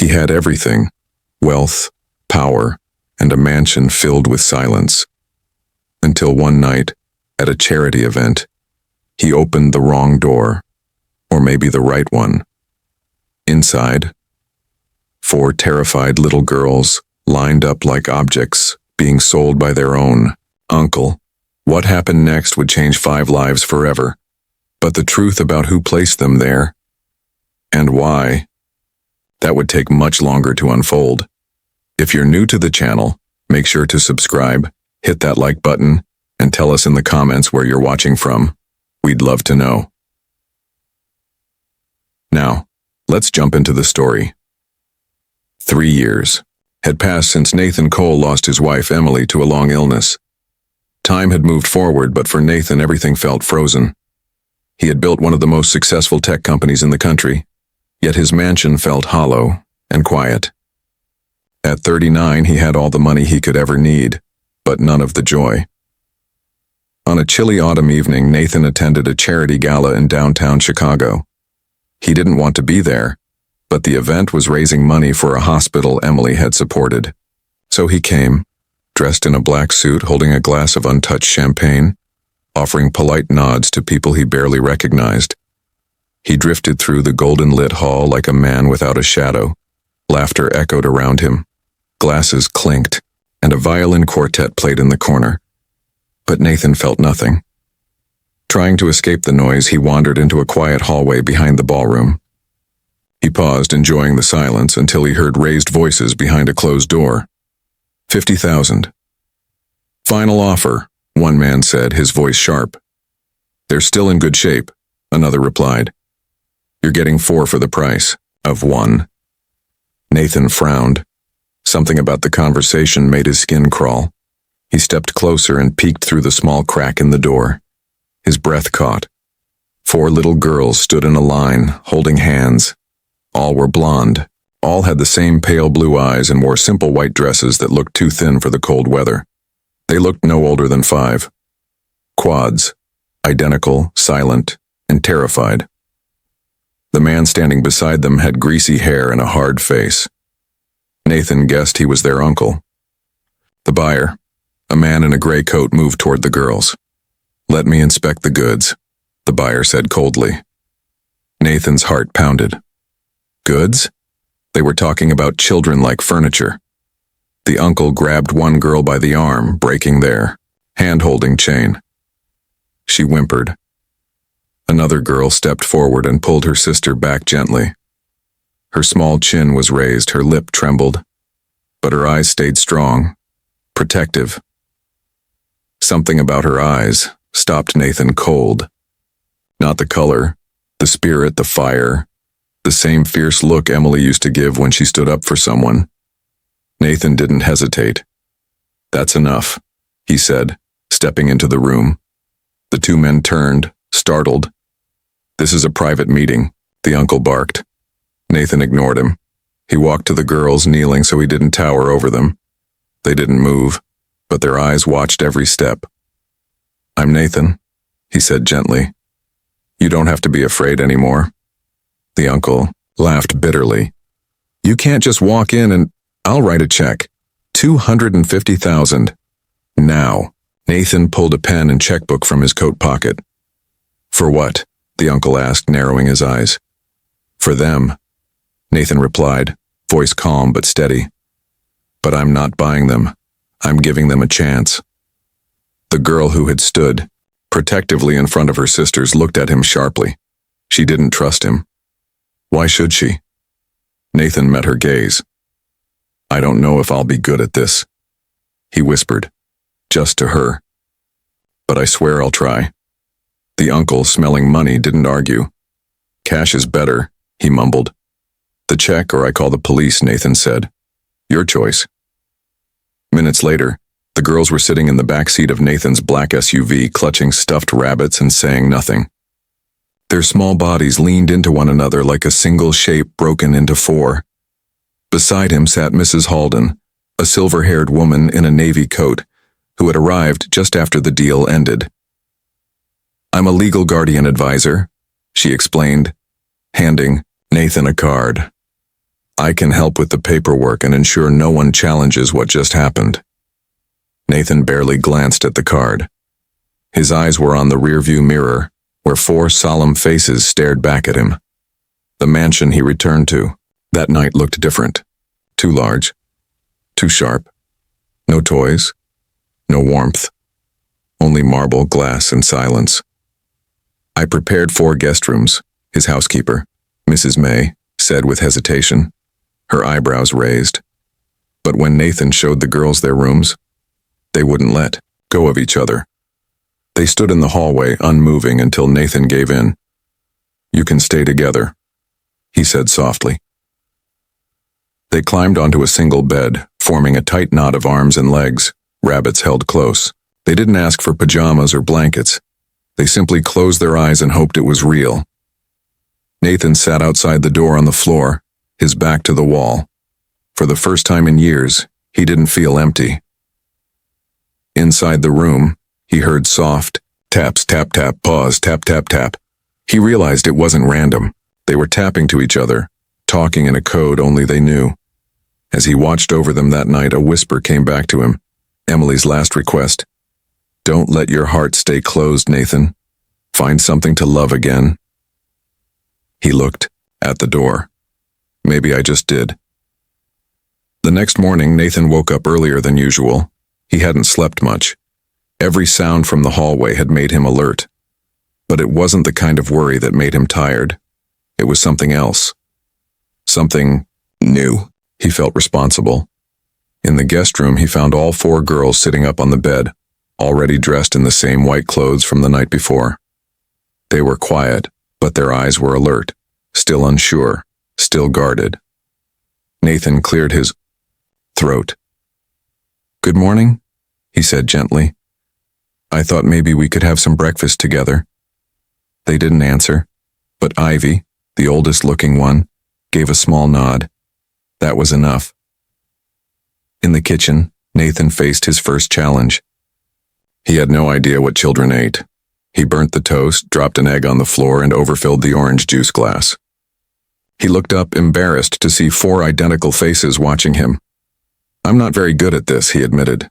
He had everything: wealth, power, and a mansion filled with silence. Until one night, at a charity event, he opened the wrong door, or maybe the right one. Inside, 4 terrified little girls lined up like objects being sold by their own uncle. What happened next would change 5 lives forever, but the truth about who placed them there and why, that would take much longer to unfold. If you're new to the channel, make sure to subscribe, hit that like button, and tell us in the comments where you're watching from. We'd love to know. Now, let's jump into the story. 3 years had passed since Nathan Cole lost his wife Emily to a long illness. Time had moved forward, but for Nathan everything felt frozen. He had built one of the most successful tech companies in the country, yet his mansion felt hollow and quiet. At 39, he had all the money he could ever need, but none of the joy. On a chilly autumn evening, Nathan attended a charity gala in downtown Chicago. He didn't want to be there, but the event was raising money for a hospital Emily had supported. So he came, dressed in a black suit, holding a glass of untouched champagne, offering polite nods to people he barely recognized. He drifted through the golden-lit hall like a man without a shadow. Laughter echoed around him. Glasses clinked, and a violin quartet played in the corner. But Nathan felt nothing. Trying to escape the noise, he wandered into a quiet hallway behind the ballroom. He paused, enjoying the silence, until he heard raised voices behind a closed door. 50,000. Final offer, one man said, his voice sharp. They're still in good shape, another replied. You're getting 4 for the price of 1. Nathan frowned. Something about the conversation made his skin crawl. He stepped closer and peeked through the small crack in the door. His breath caught. 4 little girls stood in a line, holding hands. All were blonde. All had the same pale blue eyes and wore simple white dresses that looked too thin for the cold weather. They looked no older than 5. Quads, identical, silent, and terrified. The man standing beside them had greasy hair and a hard face. Nathan guessed he was their uncle. The buyer, a man in a gray coat, moved toward the girls. Let me inspect the goods, the buyer said coldly. Nathan's heart pounded. Goods? They were talking about children-like furniture. The uncle grabbed one girl by the arm, breaking their hand-holding chain. She whimpered. Another girl stepped forward and pulled her sister back gently. Her small chin was raised, her lip trembled, but her eyes stayed strong, protective. Something about her eyes stopped Nathan cold. Not the color, the spirit, the fire, the same fierce look Emily used to give when she stood up for someone. Nathan didn't hesitate. That's enough, he said, stepping into the room. The 2 men turned, startled. This is a private meeting, the uncle barked. Nathan ignored him. He walked to the girls, kneeling so he didn't tower over them. They didn't move, but their eyes watched every step. I'm Nathan, he said gently. You don't have to be afraid anymore. The uncle laughed bitterly. You can't just walk in and I'll write a check. 250,000. Now. Nathan pulled a pen and checkbook from his coat pocket. For what? The uncle asked, narrowing his eyes. For them, Nathan replied, voice calm but steady. But I'm not buying them. I'm giving them a chance. The girl who had stood protectively in front of her sisters looked at him sharply. She didn't trust him. Why should she? Nathan met her gaze. I don't know if I'll be good at this, he whispered, just to her. But I swear I'll try. The uncle, smelling money, didn't argue. Cash is better, he mumbled. The check or I call the police, Nathan said. Your choice. Minutes later, the girls were sitting in the back seat of Nathan's black SUV, clutching stuffed rabbits and saying nothing. Their small bodies leaned into one another like a single shape broken into 4. Beside him sat Mrs. Halden, a silver-haired woman in a navy coat, who had arrived just after the deal ended. I'm a legal guardian advisor, she explained, handing Nathan a card. I can help with the paperwork and ensure no one challenges what just happened. Nathan barely glanced at the card. His eyes were on the rearview mirror, where 4 solemn faces stared back at him. The mansion he returned to that night looked different. Too large. Too sharp. No toys. No warmth. Only marble, glass, and silence. I prepared 4 guest rooms, his housekeeper, Mrs. May, said with hesitation, her eyebrows raised. But when Nathan showed the girls their rooms, they wouldn't let go of each other. They stood in the hallway, unmoving, until Nathan gave in. You can stay together, he said softly. They climbed onto a single bed, forming a tight knot of arms and legs, rabbits held close. They didn't ask for pajamas or blankets. They simply closed their eyes and hoped it was real. Nathan sat outside the door on the floor, his back to the wall. For the first time in years, he didn't feel empty. Inside the room, he heard soft taps, tap, tap, pause, tap, tap, tap. He realized it wasn't random. They were tapping to each other, talking in a code only they knew. As he watched over them that night, a whisper came back to him. Emily's last request. Don't let your heart stay closed, Nathan. Find something to love again. He looked at the door. Maybe I just did. The next morning, Nathan woke up earlier than usual. He hadn't slept much. Every sound from the hallway had made him alert. But it wasn't the kind of worry that made him tired. It was something else. Something new. He felt responsible. In the guest room, he found all 4 girls sitting up on the bed, already dressed in the same white clothes from the night before. They were quiet, but their eyes were alert, still unsure, still guarded. Nathan cleared his throat. Good morning, he said gently. I thought maybe we could have some breakfast together. They didn't answer, but Ivy, the oldest-looking one, gave a small nod. That was enough. In the kitchen, Nathan faced his first challenge. He had no idea what children ate. He burnt the toast, dropped an egg on the floor, and overfilled the orange juice glass. He looked up, embarrassed to see 4 identical faces watching him. I'm not very good at this, he admitted.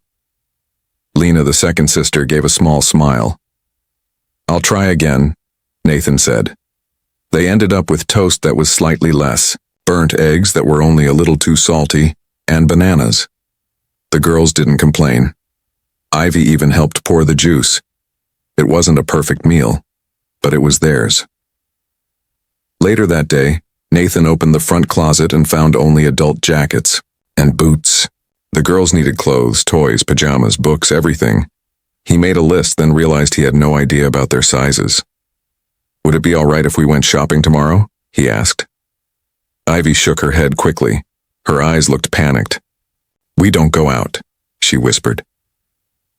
Lena, the second sister, gave a small smile. I'll try again, Nathan said. They ended up with toast that was slightly less, burnt eggs that were only a little too salty, and bananas. The girls didn't complain. Ivy even helped pour the juice. It wasn't a perfect meal, but it was theirs. Later that day, Nathan opened the front closet and found only adult jackets and boots. The girls needed clothes, toys, pajamas, books, everything. He made a list, then realized he had no idea about their sizes. Would it be all right if we went shopping tomorrow? He asked. Ivy shook her head quickly. Her eyes looked panicked. We don't go out, she whispered.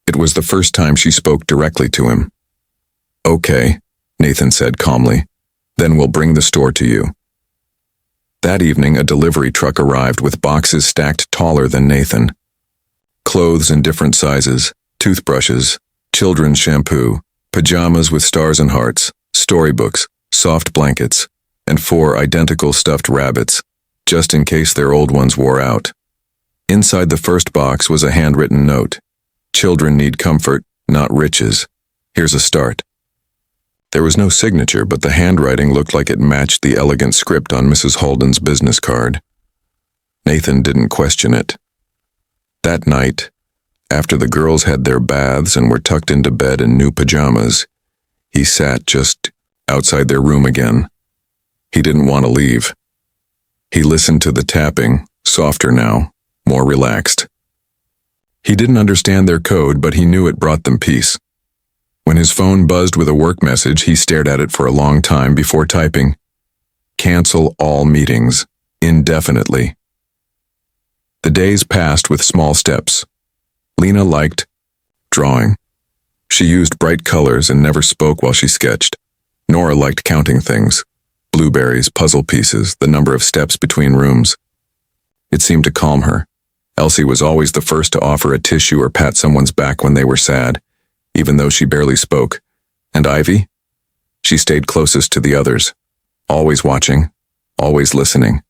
It was the first time she spoke directly to him. Okay, Nathan said calmly. Then we'll bring the store to you. That evening, a delivery truck arrived with boxes stacked taller than Nathan. Clothes in different sizes, toothbrushes, children's shampoo, pajamas with stars and hearts, storybooks, soft blankets, and 4 identical stuffed rabbits, just in case their old ones wore out. Inside the first box was a handwritten note. Children need comfort, not riches. Here's a start. There was no signature, but the handwriting looked like it matched the elegant script on Mrs. Holden's business card. Nathan didn't question it. That night, after the girls had their baths and were tucked into bed in new pajamas, he sat just outside their room again. He didn't want to leave. He listened to the tapping, softer now, more relaxed. He didn't understand their code, but he knew it brought them peace. When his phone buzzed with a work message, he stared at it for a long time before typing, "Cancel all meetings, indefinitely." The days passed with small steps. Lena liked drawing. She used bright colors and never spoke while she sketched. Nora liked counting things, blueberries, puzzle pieces, the number of steps between rooms. It seemed to calm her. Elsie was always the first to offer a tissue or pat someone's back when they were sad, even though she barely spoke. And Ivy? She stayed closest to the others, always watching, always listening.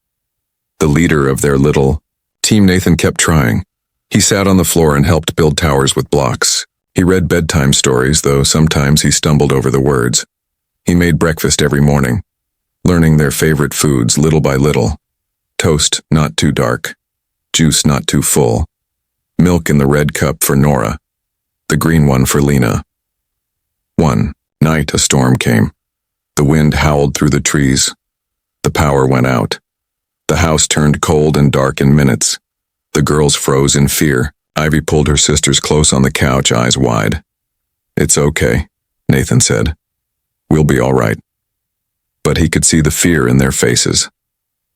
the leader of their little team. Nathan kept trying. He sat on the floor and helped build towers with blocks. He read bedtime stories, though sometimes he stumbled over the words. He made breakfast every morning, learning their favorite foods little by little. Toast not too dark, juice not too full, milk in the red cup for Nora, the green one for Lena. One night a storm came. The wind howled through the trees. The power went out. The house turned cold and dark in minutes. The girls froze in fear. Ivy pulled her sisters close on the couch, eyes wide. "It's okay," Nathan said. "We'll be all right." But he could see the fear in their faces.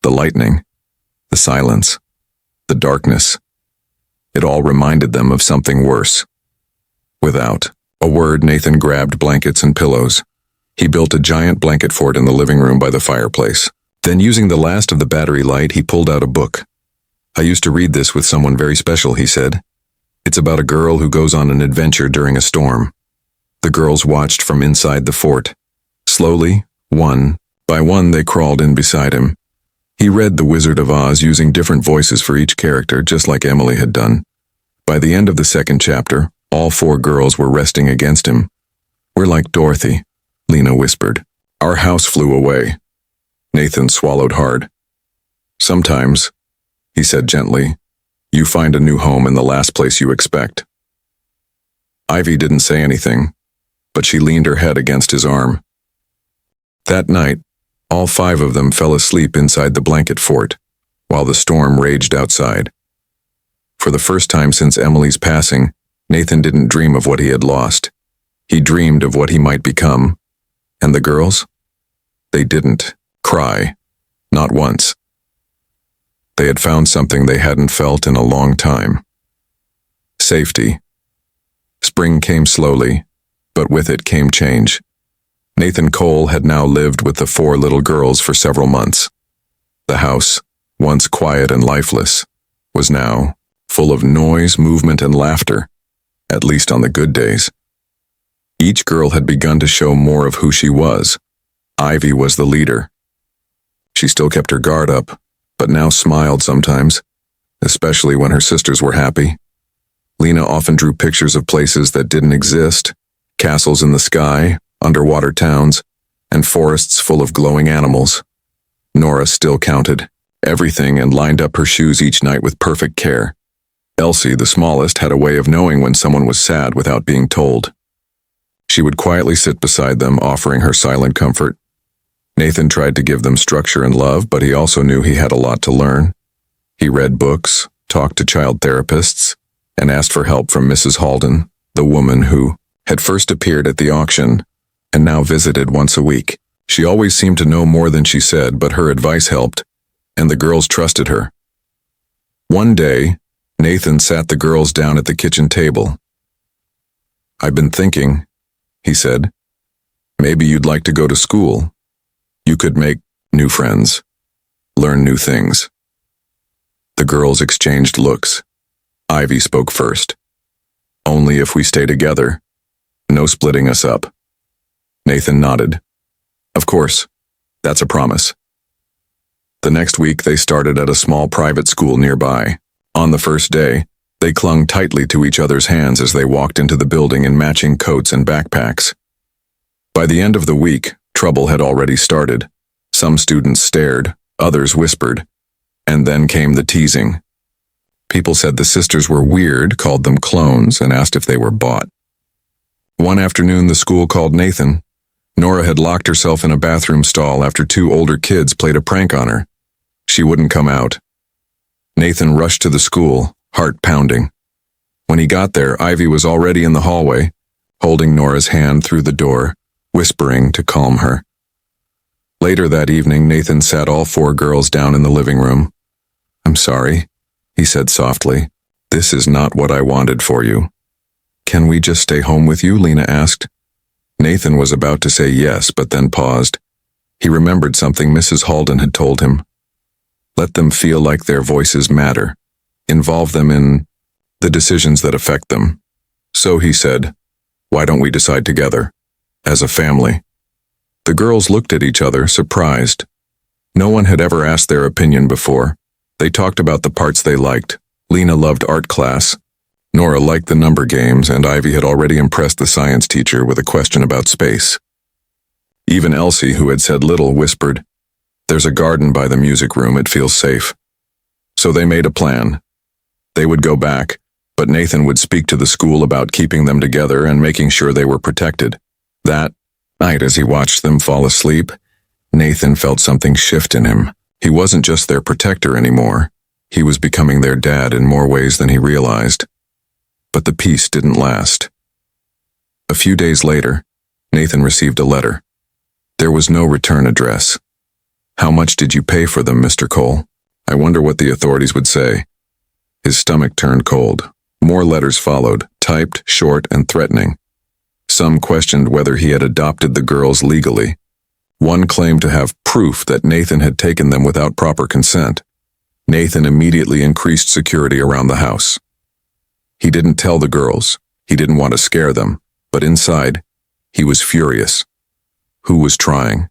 The lightning, the silence, the darkness. It all reminded them of something worse. Without a word, Nathan grabbed blankets and pillows. He built a giant blanket fort in the living room by the fireplace. Then, using the last of the battery light, he pulled out a book. "I used to read this with someone very special," he said. "It's about a girl who goes on an adventure during a storm." The girls watched from inside the fort. Slowly, one by one, they crawled in beside him. He read The Wizard of Oz using different voices for each character, just like Emily had done. By the end of the second chapter, all 4 girls were resting against him. "We're like Dorothy," Lena whispered. "Our house flew away." Nathan swallowed hard. "Sometimes," he said gently, "you find a new home in the last place you expect." Ivy didn't say anything, but she leaned her head against his arm. That night, all 5 of them fell asleep inside the blanket fort, while the storm raged outside. For the first time since Emily's passing, Nathan didn't dream of what he had lost. He dreamed of what he might become. And the girls? They didn't cry, not once. They had found something they hadn't felt in a long time. Safety. Spring came slowly, but with it came change. Nathan Cole had now lived with the 4 little girls for several months. The house, once quiet and lifeless, was now full of noise, movement, and laughter, at least on the good days. Each girl had begun to show more of who she was. Ivy was the leader. She still kept her guard up, but now smiled sometimes, especially when her sisters were happy. Lena often drew pictures of places that didn't exist, castles in the sky, underwater towns, and forests full of glowing animals. Nora still counted everything and lined up her shoes each night with perfect care. Elsie, the smallest, had a way of knowing when someone was sad without being told. She would quietly sit beside them, offering her silent comfort. Nathan tried to give them structure and love, but he also knew he had a lot to learn. He read books, talked to child therapists, and asked for help from Mrs. Halden, the woman who had first appeared at the auction and now visited once a week. She always seemed to know more than she said, but her advice helped, and the girls trusted her. One day, Nathan sat the girls down at the kitchen table. "I've been thinking," he said, "maybe you'd like to go to school. You could make new friends, learn new things." The girls exchanged looks. Ivy spoke first. "Only if we stay together. No splitting us up." Nathan nodded. "Of course, that's a promise." The next week they started at a small private school nearby. On the first day, they clung tightly to each other's hands as they walked into the building in matching coats and backpacks. By the end of the week, trouble had already started. Some students stared, others whispered, and then came the teasing. People said the sisters were weird, called them clones, and asked if they were bought. One afternoon, the school called Nathan. Nora had locked herself in a bathroom stall after 2 older kids played a prank on her. She wouldn't come out. Nathan rushed to the school, heart pounding. When he got there, Ivy was already in the hallway, holding Nora's hand through the door, whispering to calm her. Later that evening, Nathan sat all 4 girls down in the living room. "I'm sorry," he said softly. "This is not what I wanted for you." "Can we just stay home with you?" Lena asked. Nathan was about to say yes, but then paused. He remembered something Mrs. Halden had told him. Let them feel like their voices matter. Involve them in the decisions that affect them. So he said, "Why don't we decide together, as a family?" The girls looked at each other, surprised. No one had ever asked their opinion before. They talked about the parts they liked. Lena loved art class. Nora liked the number games, and Ivy had already impressed the science teacher with a question about space. Even Elsie, who had said little, whispered, "There's a garden by the music room, it feels safe." So they made a plan. They would go back, but Nathan would speak to the school about keeping them together and making sure they were protected. That night, as he watched them fall asleep, Nathan felt something shift in him. He wasn't just their protector anymore. He was becoming their dad in more ways than he realized. But the peace didn't last. A few days later, Nathan received a letter. There was no return address. "How much did you pay for them, Mr. Cole? I wonder what the authorities would say." His stomach turned cold. More letters followed, typed, short, and threatening. Some questioned whether he had adopted the girls legally. One claimed to have proof that Nathan had taken them without proper consent. Nathan immediately increased security around the house. He didn't tell the girls. He didn't want to scare them. But inside, he was furious. Who was trying?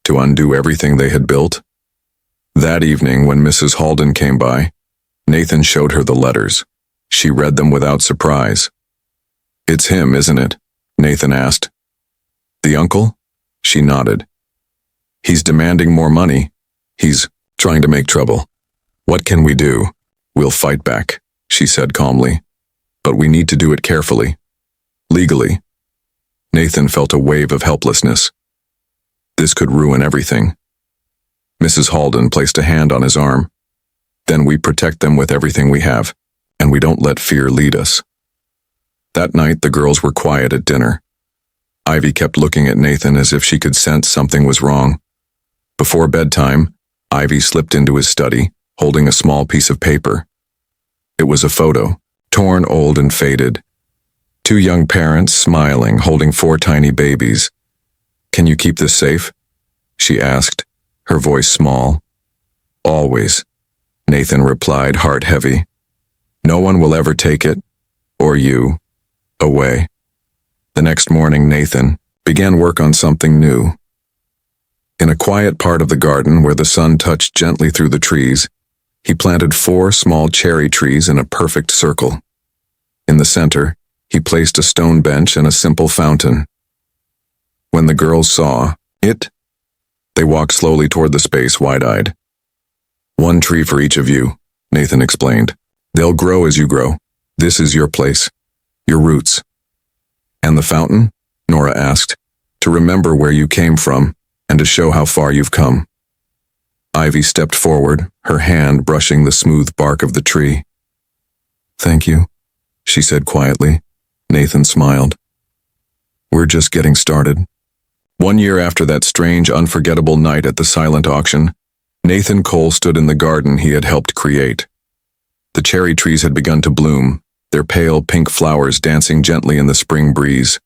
To undo everything they had built? That evening, when Mrs. Halden came by, Nathan showed her the letters. She read them without surprise. "It's him, isn't it?" Nathan asked. "The uncle?" She nodded. "He's demanding more money. He's trying to make trouble. What can we do?" "We'll fight back," she said calmly. "But we need to do it carefully. Legally." Nathan felt a wave of helplessness. This could ruin everything. Mrs. Halden placed a hand on his arm. "Then we protect them with everything we have, and we don't let fear lead us." That night, the girls were quiet at dinner. Ivy kept looking at Nathan as if she could sense something was wrong. Before bedtime, Ivy slipped into his study, holding a small piece of paper. It was a photo, torn, old, and faded. Two young parents smiling, holding 4 tiny babies. "Can you keep this safe?" she asked, her voice small. "Always," Nathan replied, heart heavy. "No one will ever take it, or you, away." The next morning, Nathan began work on something new. In a quiet part of the garden where the sun touched gently through the trees, he planted 4 small cherry trees in a perfect circle. In the center, he placed a stone bench and a simple fountain. When the girls saw it, they walked slowly toward the space, wide-eyed. "1 tree for each of you," Nathan explained. "They'll grow as you grow. This is your place, your roots." "And the fountain?" Nora asked. "To remember where you came from and to show how far you've come." Ivy stepped forward, her hand brushing the smooth bark of the tree. "Thank you," she said quietly. Nathan smiled. "We're just getting started." 1 year after that strange, unforgettable night at the silent auction, Nathan Cole stood in the garden he had helped create. The cherry trees had begun to bloom, their pale pink flowers dancing gently in the spring breeze.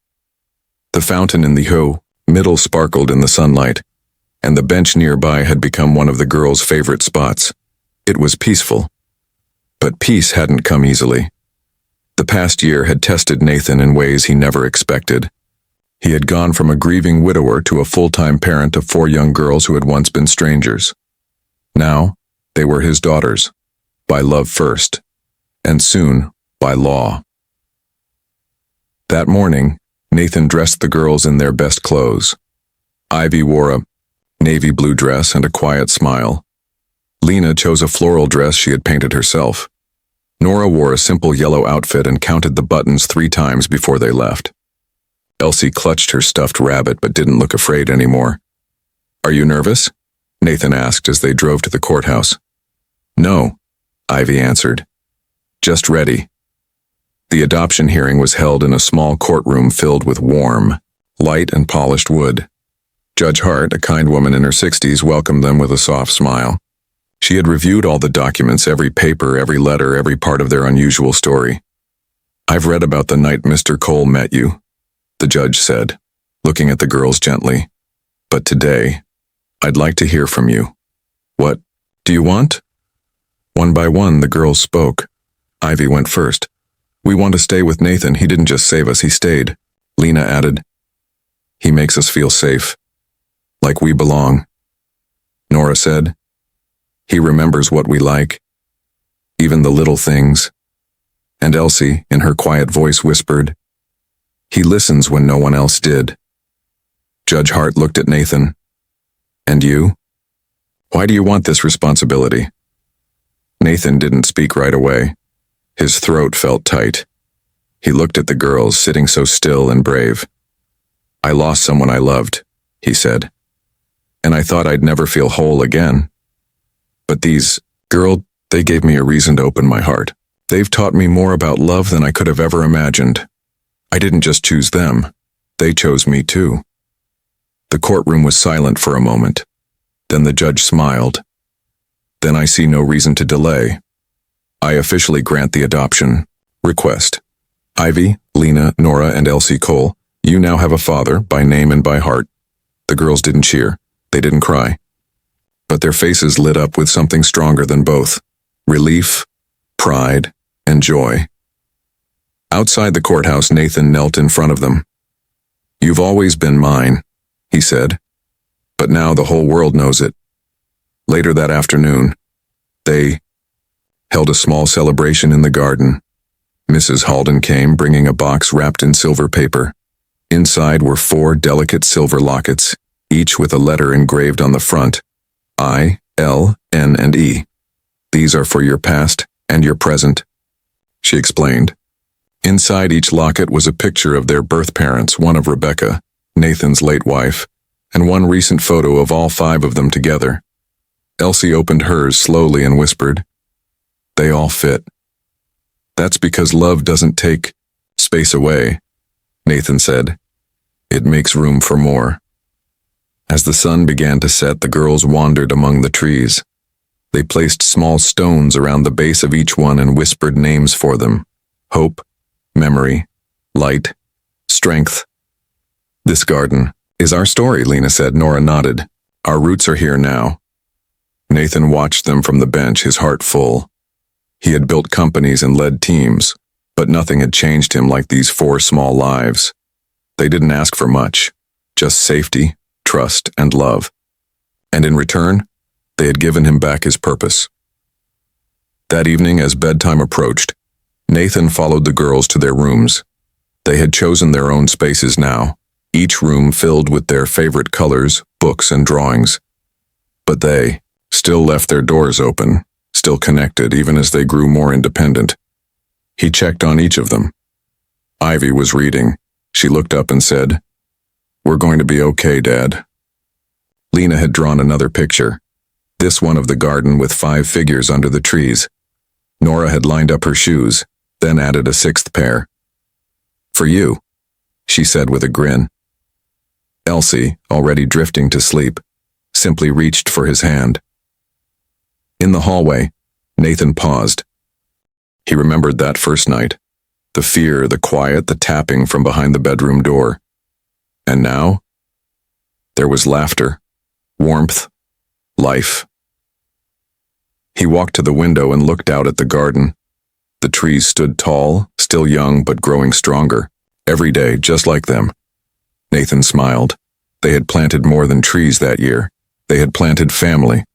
The fountain in the middle sparkled in the sunlight, and the bench nearby had become one of the girls' favorite spots. It was peaceful. But peace hadn't come easily. The past year had tested Nathan in ways he never expected. He had gone from a grieving widower to a full-time parent of 4 young girls who had once been strangers. Now, they were his daughters, by love first, and soon, by law. That morning, Nathan dressed the girls in their best clothes. Ivy wore a navy blue dress and a quiet smile. Lena chose a floral dress she had painted herself. Nora wore a simple yellow outfit and counted the buttons 3 times before they left. Elsie clutched her stuffed rabbit but didn't look afraid anymore. "Are you nervous?" Nathan asked as they drove to the courthouse. "No," Ivy answered. "Just ready." The adoption hearing was held in a small courtroom filled with warm, light and polished wood. Judge Hart, a kind woman in her 60s, welcomed them with a soft smile. She had reviewed all the documents, every paper, every letter, every part of their unusual story. "I've read about the night Mr. Cole met you," the judge said, looking at the girls gently. "But today, I'd like to hear from you. What do you want?" One by one, the girls spoke. Ivy went first. "We want to stay with Nathan. He didn't just save us, he stayed." Lena added. "He makes us feel safe. Like we belong." Nora said, He remembers what we like, even the little things. And Elsie, in her quiet voice, whispered, "He listens when no one else did." Judge Hart looked at Nathan. "And you? Why do you want this responsibility?" Nathan didn't speak right away. His throat felt tight. He looked at the girls sitting so still and brave. "I lost someone I loved," he said, "and I thought I'd never feel whole again. But these girls, they gave me a reason to open my heart. They've taught me more about love than I could have ever imagined. I didn't just choose them. They chose me too." The courtroom was silent for a moment. Then the judge smiled. "Then I see no reason to delay. I officially grant the adoption request. Ivy, Lena, Nora, and Elsie Cole, you now have a father, by name and by heart." The girls didn't cheer. They didn't cry. But their faces lit up with something stronger than both: relief, pride, and joy. Outside the courthouse, Nathan knelt in front of them. "You've always been mine," he said, "but now the whole world knows it." Later that afternoon, they held a small celebration in the garden. Mrs. Halden came, bringing a box wrapped in silver paper. Inside were 4 delicate silver lockets, each with a letter engraved on the front: I, L, N, and E. "These are for your past and your present," she explained. Inside each locket was a picture of their birth parents, one of Rebecca, Nathan's late wife, and one recent photo of all 5 of them together. Elsie opened hers slowly and whispered, "They all fit." "That's because love doesn't take space away," Nathan said. "It makes room for more." As the sun began to set, the girls wandered among the trees. They placed small stones around the base of each one and whispered names for them: hope, memory, light, strength. "This garden is our story," Lena said. Nora nodded. "Our roots are here now." Nathan watched them from the bench, his heart full. He had built companies and led teams, but nothing had changed him like these 4 small lives. They didn't ask for much, just safety, trust, and love. And in return, they had given him back his purpose. That evening, as bedtime approached, Nathan followed the girls to their rooms. They had chosen their own spaces now, each room filled with their favorite colors, books, and drawings. But they still left their doors open, still connected even as they grew more independent. He checked on each of them. Ivy was reading. She looked up and said, "We're going to be okay, Dad." Lena had drawn another picture, this one of the garden with 5 figures under the trees. Nora had lined up her shoes, then added a 6th pair. "For you," she said with a grin. Elsie, already drifting to sleep, simply reached for his hand. In the hallway, Nathan paused. He remembered that first night, the fear, the quiet, the tapping from behind the bedroom door. And now, there was laughter, warmth, life. He walked to the window and looked out at the garden. The trees stood tall, still young but growing stronger, every day just like them. Nathan smiled. They had planted more than trees that year. They had planted family,